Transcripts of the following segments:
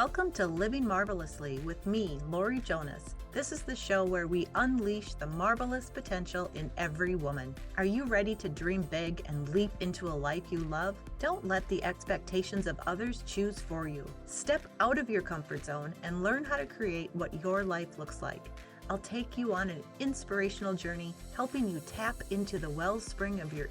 Welcome to Living Marvelously with me, Laurie Jonas. This is the show where we unleash the marvelous potential in every woman. Are you ready to dream big and leap into a life you love? Don't let the expectations of others choose for you. Step out of your comfort zone and learn how to create what your life looks like. I'll take you on an inspirational journey, helping you tap into the wellspring of your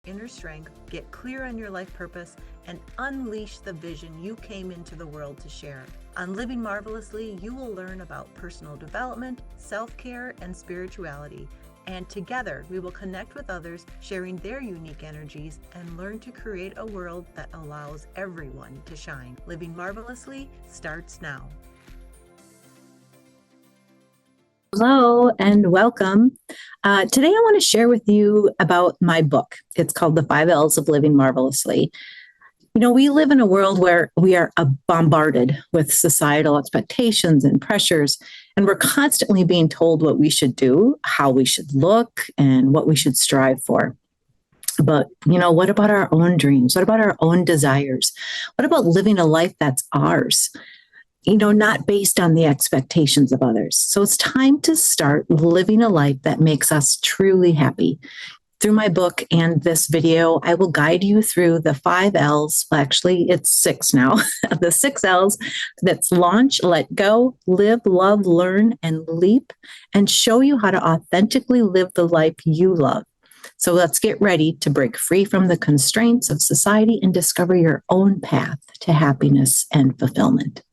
inner strength, get clear on your life purpose, and unleash the vision you came into the world to share. On Living Marvelously, you will learn about personal development, self-care, and spirituality. And together, we will connect with others, sharing their unique energies, and learn to create a world that allows everyone to shine. Living Marvelously starts now. Hello and welcome. Today I want to share with you about my book. It's called The 5 L's of Living Marvelously. You know, we live in a world where we are bombarded with societal expectations and pressures, and we're constantly being told what we should do, how we should look, and what we should strive for. But, you know, what about our own dreams? What about our own desires? What about living a life that's ours? You know, not based on the expectations of others. So it's time to start living a life that makes us truly happy. Through my book and this video, I will guide you through the 5 L's. Well, actually, it's 6 now. The 6 L's. That's launch, let go, live, love, learn, and leap, and show you how to authentically live the life you love. So let's get ready to break free from the constraints of society and discover your own path to happiness and fulfillment.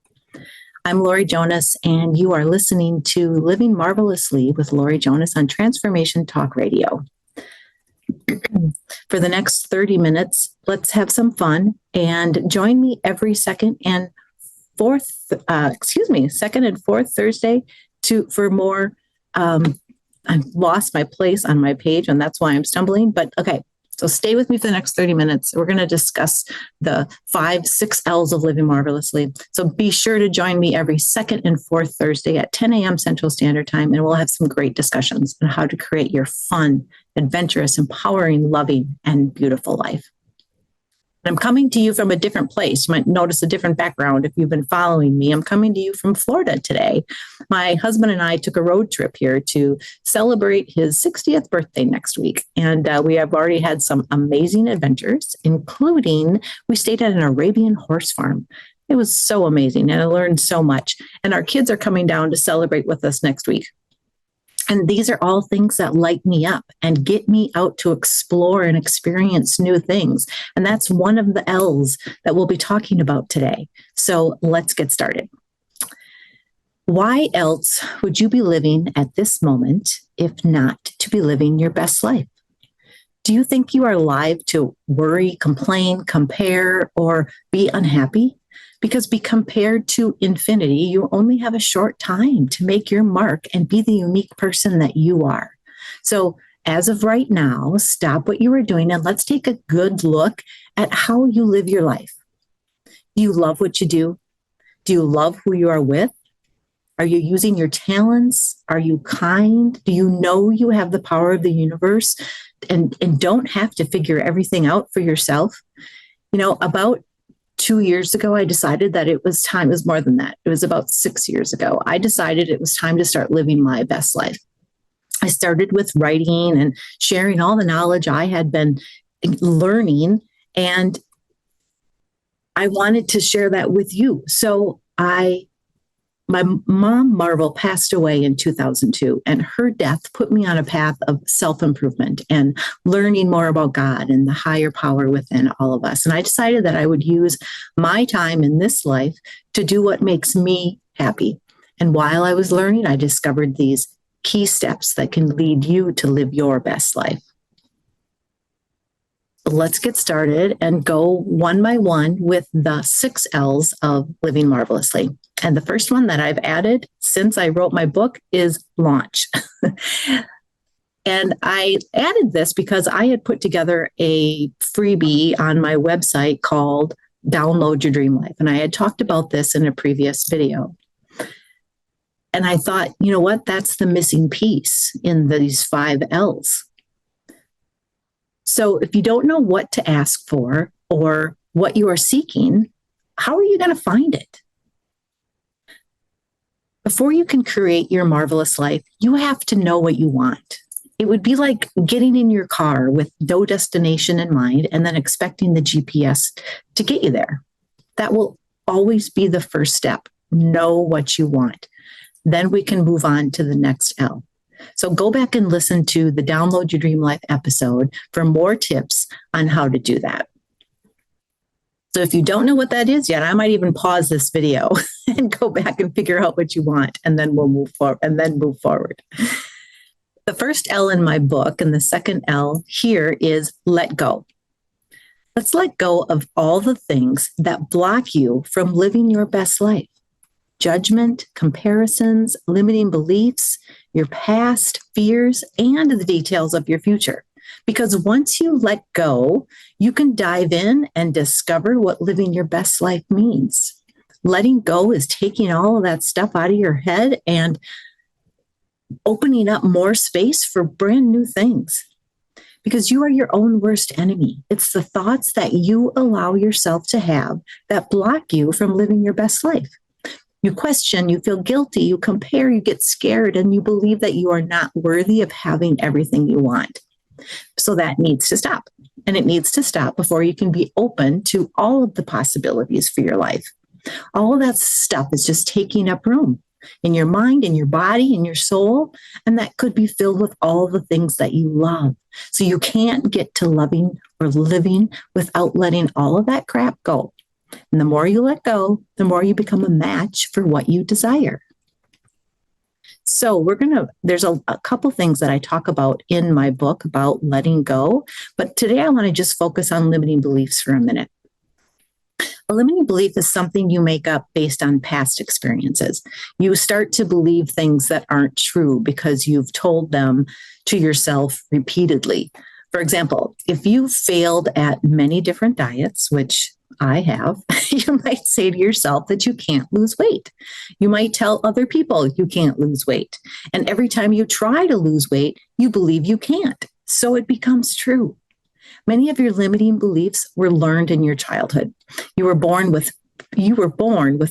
I'm Laurie Jonas, and you are listening to Living Marvelously with Laurie Jonas on Transformation Talk Radio. For the next 30 minutes, let's have some fun and join me every second and fourth Thursday for more. I've lost my place on my page, and that's why I'm stumbling. But okay. So stay with me for the next 30 minutes. We're going to discuss the 6 L's of Living Marvelously. So be sure to join me every second and fourth Thursday at 10 a.m. Central Standard Time, and we'll have some great discussions on how to create your fun, adventurous, empowering, loving, and beautiful life. I'm coming to you from a different place. You might notice a different background if you've been following me. I'm coming to you from Florida today. My husband and I took a road trip here to celebrate his 60th birthday next week. And we have already had some amazing adventures, including we stayed at an Arabian horse farm. It was so amazing, and I learned so much. And our kids are coming down to celebrate with us next week. And these are all things that light me up and get me out to explore and experience new things. And that's one of the L's that we'll be talking about today. So let's get started. Why else would you be living at this moment if not to be living your best life? Do you think you are alive to worry, complain, compare, or be unhappy? Because be compared to infinity, you only have a short time to make your mark and be the unique person that you are. So as of right now, stop what you are doing and let's take a good look at how you live your life. Do you love what you do? Do you love who you are with? Are you using your talents? Are you kind? Do you know you have the power of the universe and don't have to figure everything out for yourself? You know, about 2 years ago, I decided that it was time. It was more than that. It was about 6 years ago. I decided it was time to start living my best life. I started with writing and sharing all the knowledge I had been learning, and I wanted to share that with you. So my mom, Marvel, passed away in 2002, and her death put me on a path of self-improvement and learning more about God and the higher power within all of us. And I decided that I would use my time in this life to do what makes me happy. And while I was learning, I discovered these key steps that can lead you to live your best life. Let's get started and go one by one with the 6 L's of Living Marvelously. And the first one that I've added since I wrote my book is launch. And I added this because I had put together a freebie on my website called Download Your Dream Life. And I had talked about this in a previous video. And I thought, you know what? That's the missing piece in these 5 L's. So if you don't know what to ask for or what you are seeking, how are you going to find it? Before you can create your marvelous life, you have to know what you want. It would be like getting in your car with no destination in mind and then expecting the GPS to get you there. That will always be the first step. Know what you want. Then we can move on to the next L. So go back and listen to the Download Your Dream Life episode for more tips on how to do that. So if you don't know what that is yet, I might even pause this video and go back and figure out what you want, and then we'll move forward. The first L in my book and the second L here is let go. Let's let go of all the things that block you from living your best life. Judgment, comparisons, limiting beliefs, your past, fears, and the details of your future. Because once you let go, you can dive in and discover what living your best life means. Letting go is taking all of that stuff out of your head and opening up more space for brand new things. Because you are your own worst enemy. It's the thoughts that you allow yourself to have that block you from living your best life. You question, you feel guilty, you compare, you get scared, and you believe that you are not worthy of having everything you want. So that needs to stop. And it needs to stop before you can be open to all of the possibilities for your life. All of that stuff is just taking up room in your mind, in your body, in your soul. And that could be filled with all the things that you love. So you can't get to loving or living without letting all of that crap go. And the more you let go, the more you become a match for what you desire. So there's a couple things that I talk about in my book about letting go, but today I want to just focus on limiting beliefs for a minute. A limiting belief is something you make up based on past experiences. You start to believe things that aren't true because you've told them to yourself repeatedly. For example, if you failed at many different diets, which I have, you might say to yourself that you can't lose weight. You might tell other people you can't lose weight. And every time you try to lose weight, you believe you can't. So it becomes true. Many of your limiting beliefs were learned in your childhood. You were born with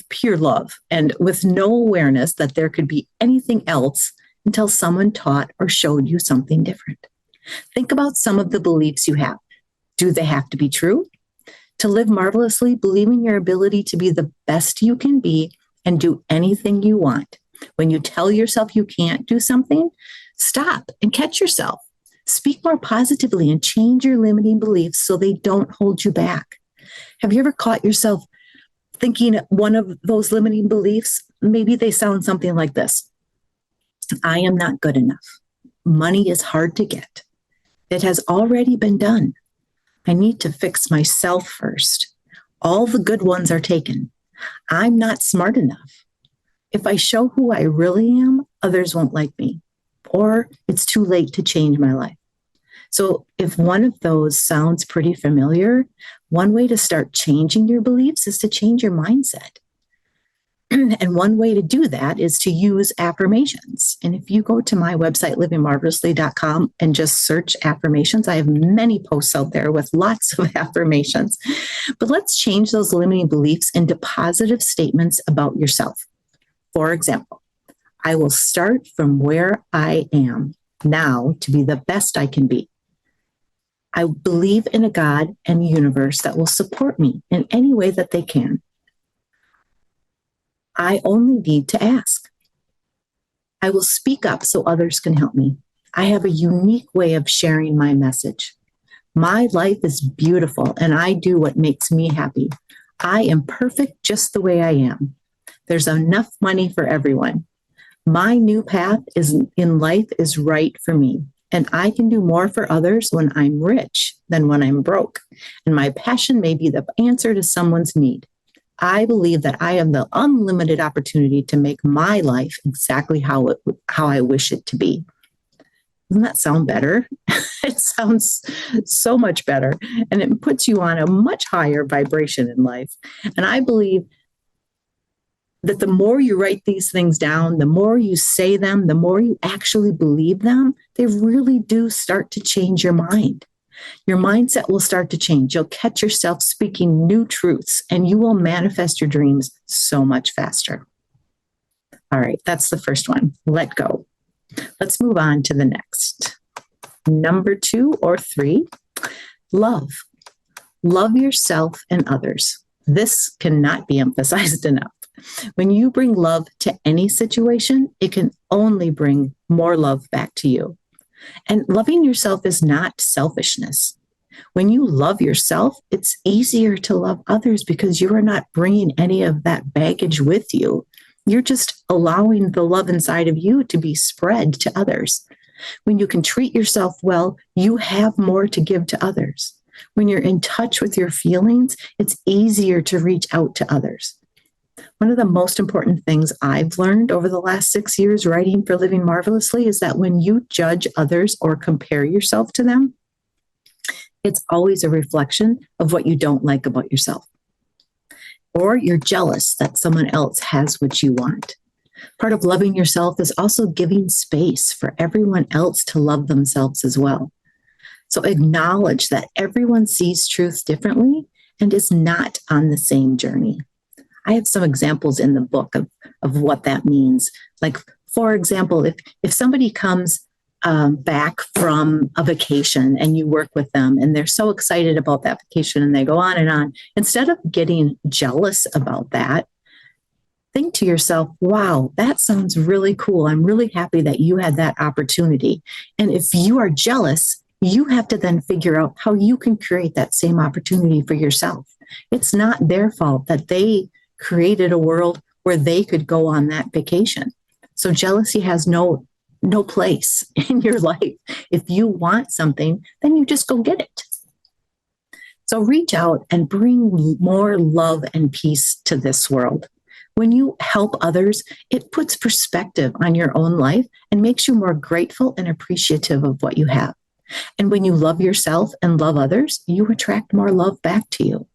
pure love and with no awareness that there could be anything else until someone taught or showed you something different. Think about some of the beliefs you have. Do they have to be true? To live marvelously, believe in your ability to be the best you can be and do anything you want. When you tell yourself you can't do something, stop and catch yourself. Speak more positively and change your limiting beliefs so they don't hold you back. Have you ever caught yourself thinking one of those limiting beliefs? Maybe they sound something like this. I am not good enough. Money is hard to get. It has already been done. I need to fix myself first. All the good ones are taken. I'm not smart enough. If I show who I really am, others won't like me, or it's too late to change my life. So if one of those sounds pretty familiar, one way to start changing your beliefs is to change your mindset. And one way to do that is to use affirmations. And if you go to my website, livingmarvelously.com, and just search affirmations, I have many posts out there with lots of affirmations. But let's change those limiting beliefs into positive statements about yourself. For example, I will start from where I am now to be the best I can be. I believe in a God and universe that will support me in any way that they can. I only need to ask. I will speak up so others can help me. I have a unique way of sharing my message. My life is beautiful and I do what makes me happy. I am perfect just the way I am. There's enough money for everyone. My new path in life is right for me, and I can do more for others when I'm rich than when I'm broke. And my passion may be the answer to someone's need. I believe that I have the unlimited opportunity to make my life exactly how I wish it to be. Doesn't that sound better? It sounds so much better, and it puts you on a much higher vibration in life. And I believe that the more you write these things down, the more you say them, the more you actually believe them, they really do start to change your mind. Your mindset will start to change. You'll catch yourself speaking new truths, and you will manifest your dreams so much faster. All right, that's the first one. Let go. Let's move on to the next. Number 2 or 3, love. Love yourself and others. This cannot be emphasized enough. When you bring love to any situation, it can only bring more love back to you. And loving yourself is not selfishness. When you love yourself, it's easier to love others because you are not bringing any of that baggage with you. You're just allowing the love inside of you to be spread to others. When you can treat yourself well, you have more to give to others. When you're in touch with your feelings, it's easier to reach out to others. One of the most important things I've learned over the last 6 years writing for Living Marvelously is that when you judge others or compare yourself to them, it's always a reflection of what you don't like about yourself. Or you're jealous that someone else has what you want. Part of loving yourself is also giving space for everyone else to love themselves as well. So acknowledge that everyone sees truth differently and is not on the same journey. I have some examples in the book of what that means. Like, for example, if somebody comes back from a vacation and you work with them and they're so excited about that vacation and they go on and on, instead of getting jealous about that, think to yourself, wow, that sounds really cool. I'm really happy that you had that opportunity. And if you are jealous, you have to then figure out how you can create that same opportunity for yourself. It's not their fault that they created a world where they could go on that vacation. So jealousy has no place in your life. If you want something, then you just go get it. So reach out and bring more love and peace to this world. When you help others, it puts perspective on your own life and makes you more grateful and appreciative of what you have. And when you love yourself and love others, you attract more love back to you.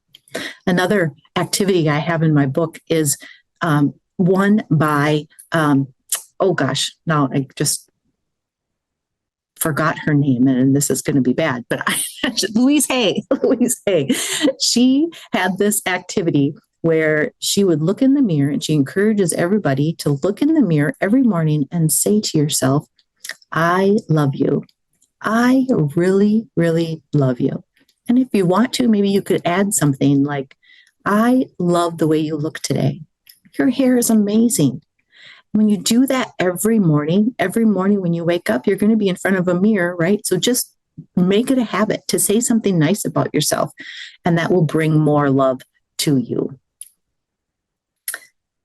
Another activity I have in my book is one by, now I just forgot her name, and this is going to be bad, but Louise Hay. She had this activity where she would look in the mirror, and she encourages everybody to look in the mirror every morning and say to yourself, I love you. I really, really love you. And if you want to, maybe you could add something like, I love the way you look today. Your hair is amazing. When you do that every morning when you wake up, you're going to be in front of a mirror, right? So just make it a habit to say something nice about yourself, and that will bring more love to you.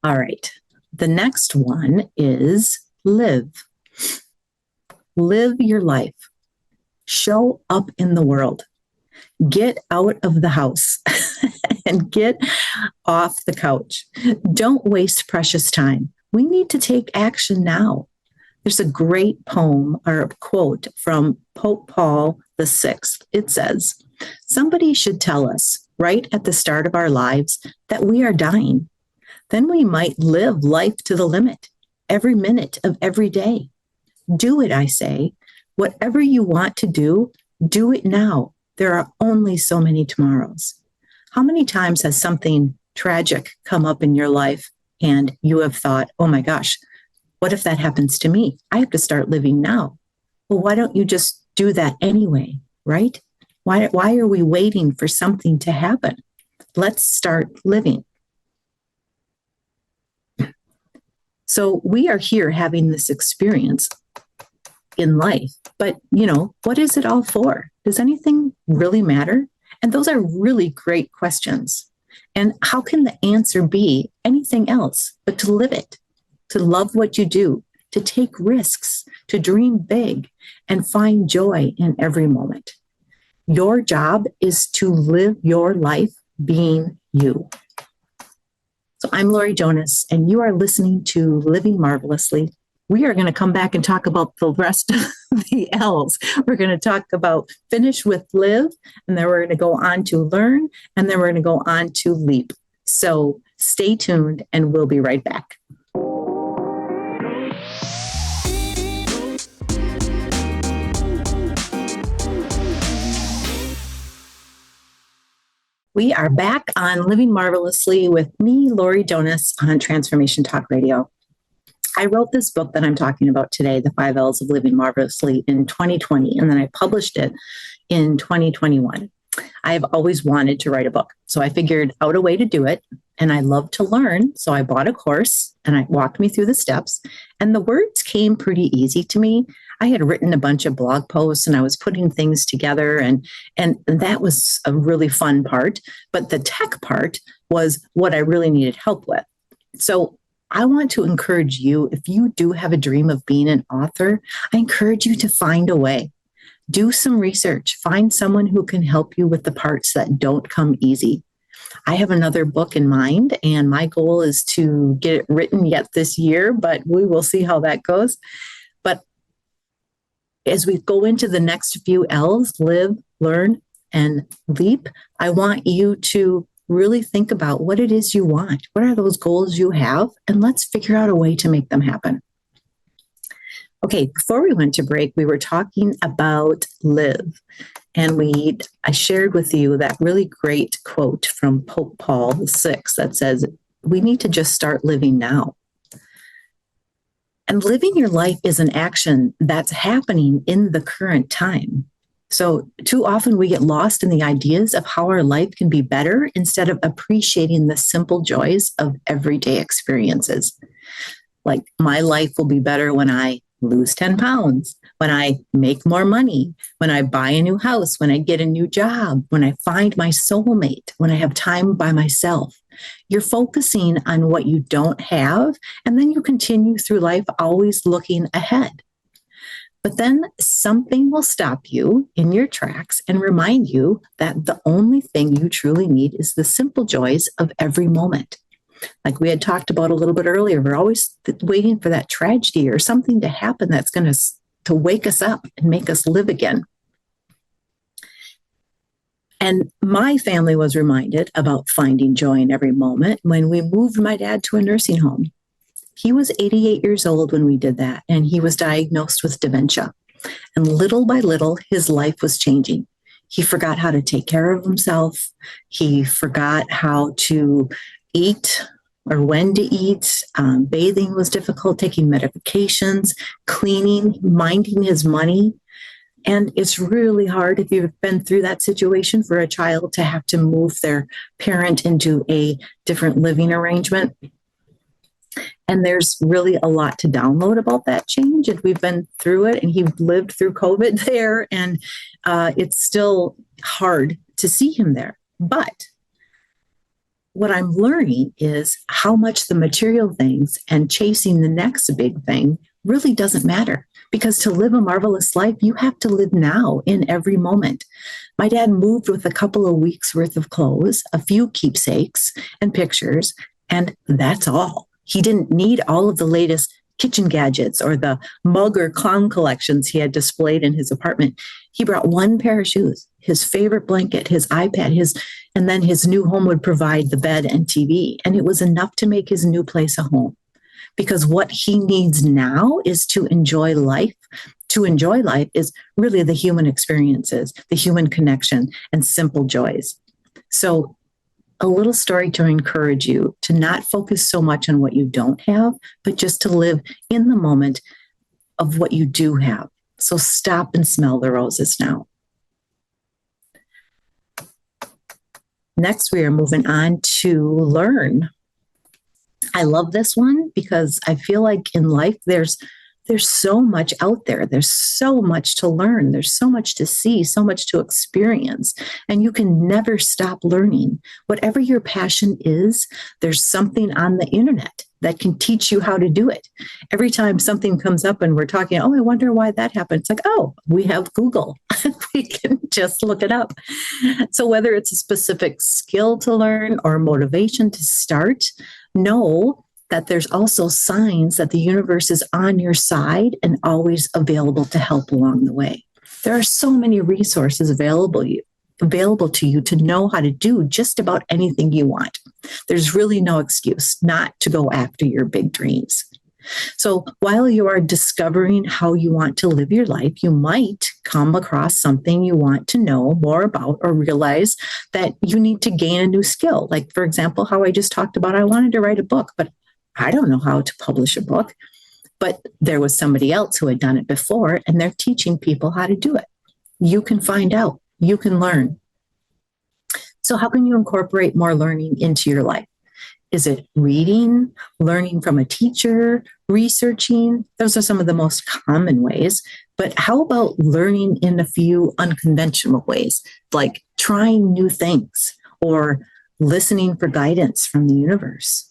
All right. The next one is live. Live your life. Show up in the world. Get out of the house and get off the couch. Don't waste precious time. We need to take action now. There's a great poem or a quote from Pope Paul VI. It says, somebody should tell us right at the start of our lives that we are dying. Then we might live life to the limit, every minute of every day. Do it, I say. Whatever you want to do it now. There are only so many tomorrows. How many times has something tragic come up in your life and you have thought, oh my gosh, what if that happens to me? I have to start living now. Well, why don't you just do that anyway, right? Why are we waiting for something to happen? Let's start living. So we are here having this experience in life, but what is it all for? Does anything really matter? And those are really great questions. And how can the answer be anything else but to live it, to love what you do, to take risks, to dream big, and find joy in every moment? Your job is to live your life being you. So I'm Laurie Jonas, and you are listening to Living Marvelously. We are going to come back and talk about the rest of the L's. We're going to talk about finish with live, and then we're going to go on to learn, and then we're going to go on to leap. So stay tuned, and we'll be right back. We are back on Living Marvelously with me, Laurie Jonas, on Transformation Talk Radio. I wrote this book that I'm talking about today, The 5 L's of Living Marvelously, in 2020, and then I published it in 2021. I've always wanted to write a book, so I figured out a way to do it, and I love to learn, so I bought a course, and it walked me through the steps, and the words came pretty easy to me. I had written a bunch of blog posts, and I was putting things together, and that was a really fun part, but the tech part was what I really needed help with. So I want to encourage you, if you do have a dream of being an author, I encourage you to find a way. Do some research. Find someone who can help you with the parts that don't come easy. I have another book in mind, and my goal is to get it written yet this year, but we will see how that goes. But as we go into the next few L's, live, learn, and leap, I want you to really think about what it is you want. What are those goals you have? And let's figure out a way to make them happen. Okay, before we went to break, we were talking about live. And I shared with you that really great quote from Pope Paul VI that says, we need to just start living now. And living your life is an action that's happening in the current time. So too often we get lost in the ideas of how our life can be better instead of appreciating the simple joys of everyday experiences. Like, my life will be better when I lose 10 pounds, when I make more money, when I buy a new house, when I get a new job, when I find my soulmate, when I have time by myself. You're focusing on what you don't have, and then you continue through life always looking ahead. But then something will stop you in your tracks and remind you that the only thing you truly need is the simple joys of every moment. Like we had talked about a little bit earlier, we're always waiting for that tragedy or something to happen that's going to wake us up and make us live again. And my family was reminded about finding joy in every moment when we moved my dad to a nursing home. He was 88 years old when we did that, and he was diagnosed with dementia. And little by little, his life was changing. He forgot how to take care of himself. He forgot how to eat or when to eat. Bathing was difficult, taking medications, cleaning, minding his money. And it's really hard, if you've been through that situation, for a child to have to move their parent into a different living arrangement. And there's really a lot to download about that change. And we've been through it, and he lived through COVID there. And it's still hard to see him there. But what I'm learning is how much the material things and chasing the next big thing really doesn't matter. Because to live a marvelous life, you have to live now in every moment. My dad moved with a couple of weeks worth of clothes, a few keepsakes and pictures, and that's all. He didn't need all of the latest kitchen gadgets or the mug or clown collections he had displayed in his apartment. He brought one pair of shoes, his favorite blanket, his iPad, and then his new home would provide the bed and TV. And it was enough to make his new place a home. Because what he needs now is to enjoy life. To enjoy life is really the human experiences, the human connection, and simple joys. So a little story to encourage you to not focus so much on what you don't have, but just to live in the moment of what you do have. So stop and smell the roses now. Next, we are moving on to learn. I love this one because I feel like in life there's so much out there. There's so much to learn. There's so much to see, so much to experience. And you can never stop learning. Whatever your passion is, there's something on the internet that can teach you how to do it. Every time something comes up and we're talking, oh, I wonder why that happened. It's like, oh, we have Google. We can just look it up. So whether it's a specific skill to learn or motivation to start, know that there's also signs that the universe is on your side and always available to help along the way. There are so many resources available to you to know how to do just about anything you want. There's really no excuse not to go after your big dreams. So while you are discovering how you want to live your life, you might come across something you want to know more about or realize that you need to gain a new skill. Like, for example, how I just talked about, I wanted to write a book, but I don't know how to publish a book. but there was somebody else who had done it before, and they're teaching people how to do it. You can find out, you can learn. So how can you incorporate more learning into your life? Is it reading, learning from a teacher, researching? Those are some of the most common ways. But how about learning in a few unconventional ways, like trying new things or listening for guidance from the universe?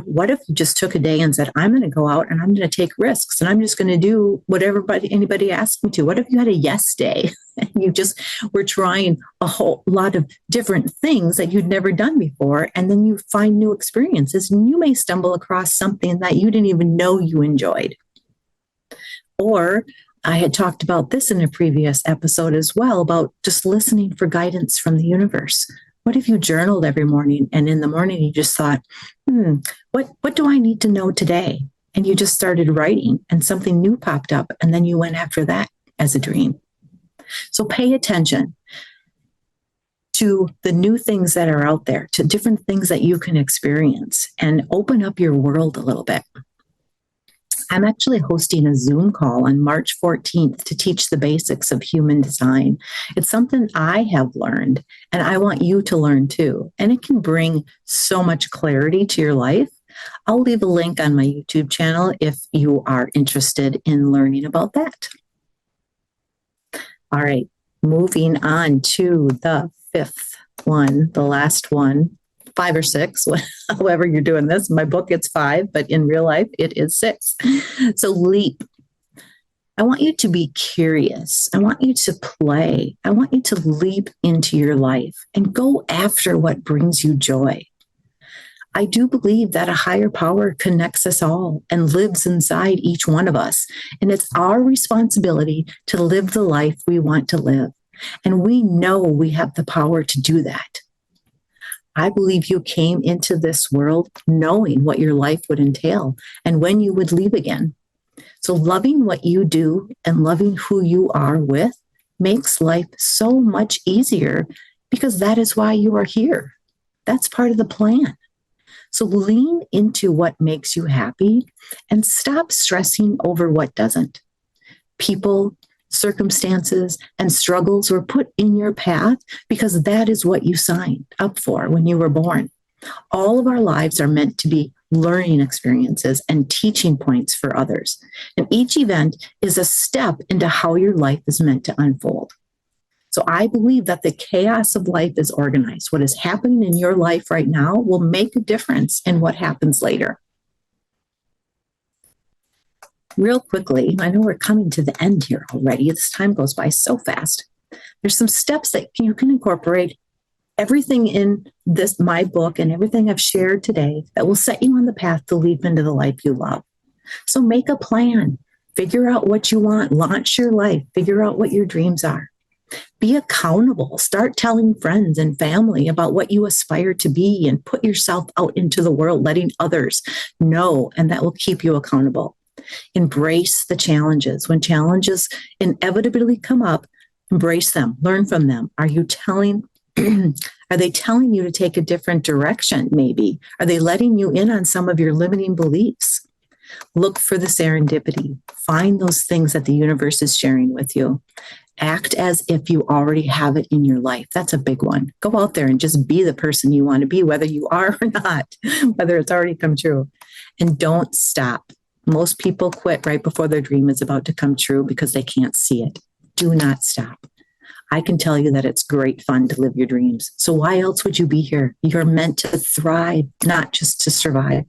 What if you just took a day and said, I'm going to go out and I'm going to take risks and I'm just going to do whatever anybody asks me to? What if you had a yes day and you just were trying a whole lot of different things that you'd never done before, and then you find new experiences and you may stumble across something that you didn't even know you enjoyed? Or I had talked about this in a previous episode as well, about just listening for guidance from the universe. What if you journaled every morning and in the morning you just thought, what do I need to know today? And you just started writing and something new popped up and then you went after that as a dream. So pay attention to the new things that are out there, to different things that you can experience, and open up your world a little bit. I'm actually hosting a Zoom call on March 14th to teach the basics of human design. It's something I have learned, and I want you to learn too. And it can bring so much clarity to your life. I'll leave a link on my YouTube channel if you are interested in learning about that. All right, moving on to the fifth one, the last one. 5 or 6, however you're doing this. In my book, it's 5, but in real life, it is 6. So leap. I want you to be curious. I want you to play. I want you to leap into your life and go after what brings you joy. I do believe that a higher power connects us all and lives inside each one of us. And it's our responsibility to live the life we want to live. And we know we have the power to do that. I believe you came into this world knowing what your life would entail and when you would leave again. So loving what you do and loving who you are with makes life so much easier, because that is why you are here. That's part of the plan. So lean into what makes you happy and stop stressing over what doesn't. People, circumstances, and struggles were put in your path because that is what you signed up for when you were born. All of our lives are meant to be learning experiences and teaching points for others. And each event is a step into how your life is meant to unfold. So I believe that the chaos of life is organized. What is happening in your life right now will make a difference in what happens later. Real quickly, I know we're coming to the end here already. This time goes by so fast. There's some steps that you can incorporate. Everything in my book and everything I've shared today that will set you on the path to leap into the life you love. So make a plan, figure out what you want, launch your life, figure out what your dreams are. Be accountable. Start telling friends and family about what you aspire to be and put yourself out into the world, letting others know, and that will keep you accountable. Embrace the challenges. When challenges inevitably come up, embrace them, learn from them. Are they telling you to take a different direction, maybe? Are they letting you in on some of your limiting beliefs? Look for the serendipity. Find those things that the universe is sharing with you. Act as if you already have it in your life. That's a big one. Go out there and just be the person you want to be, whether you are or not, whether it's already come true. And don't stop. Most people quit right before their dream is about to come true because they can't see it. Do not stop. I can tell you that it's great fun to live your dreams. So why else would you be here? You're meant to thrive, not just to survive.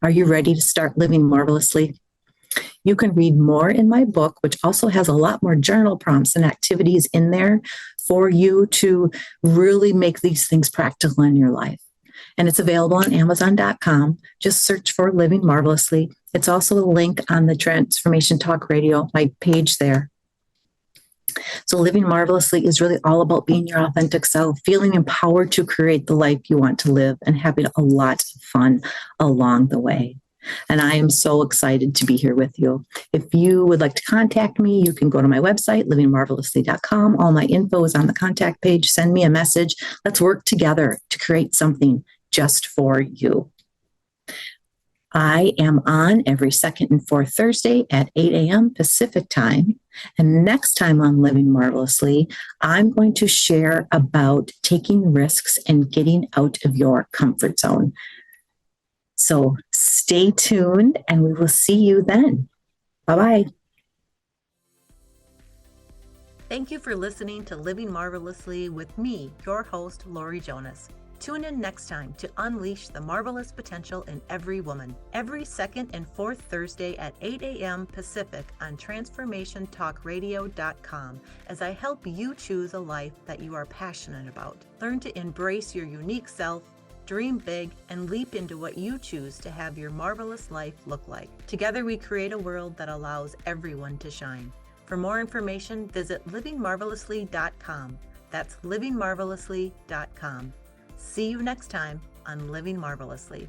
Are you ready to start living marvelously? You can read more in my book, which also has a lot more journal prompts and activities in there for you to really make these things practical in your life. And it's available on Amazon.com. Just search for Living Marvelously. It's also a link on the Transformation Talk Radio, my page there. So Living Marvelously is really all about being your authentic self, feeling empowered to create the life you want to live, and having a lot of fun along the way. And I am so excited to be here with you. If you would like to contact me, you can go to my website, livingmarvelously.com. All my info is on the contact page. Send me a message. Let's work together to create something just for you. I am on every second and fourth Thursday at 8 a.m. Pacific time. And next time on Living Marvelously, I'm going to share about taking risks and getting out of your comfort zone. So stay tuned and we will see you then. Bye-bye. Thank you for listening to Living Marvelously with me, your host, Laurie Jonas. Tune in next time to unleash the marvelous potential in every woman, every second and fourth Thursday at 8 a.m. Pacific on transformationtalkradio.com as I help you choose a life that you are passionate about. Learn to embrace your unique self, dream big, and leap into what you choose to have your marvelous life look like. Together we create a world that allows everyone to shine. For more information, visit livingmarvelously.com. That's livingmarvelously.com. See you next time on Living Marvelously.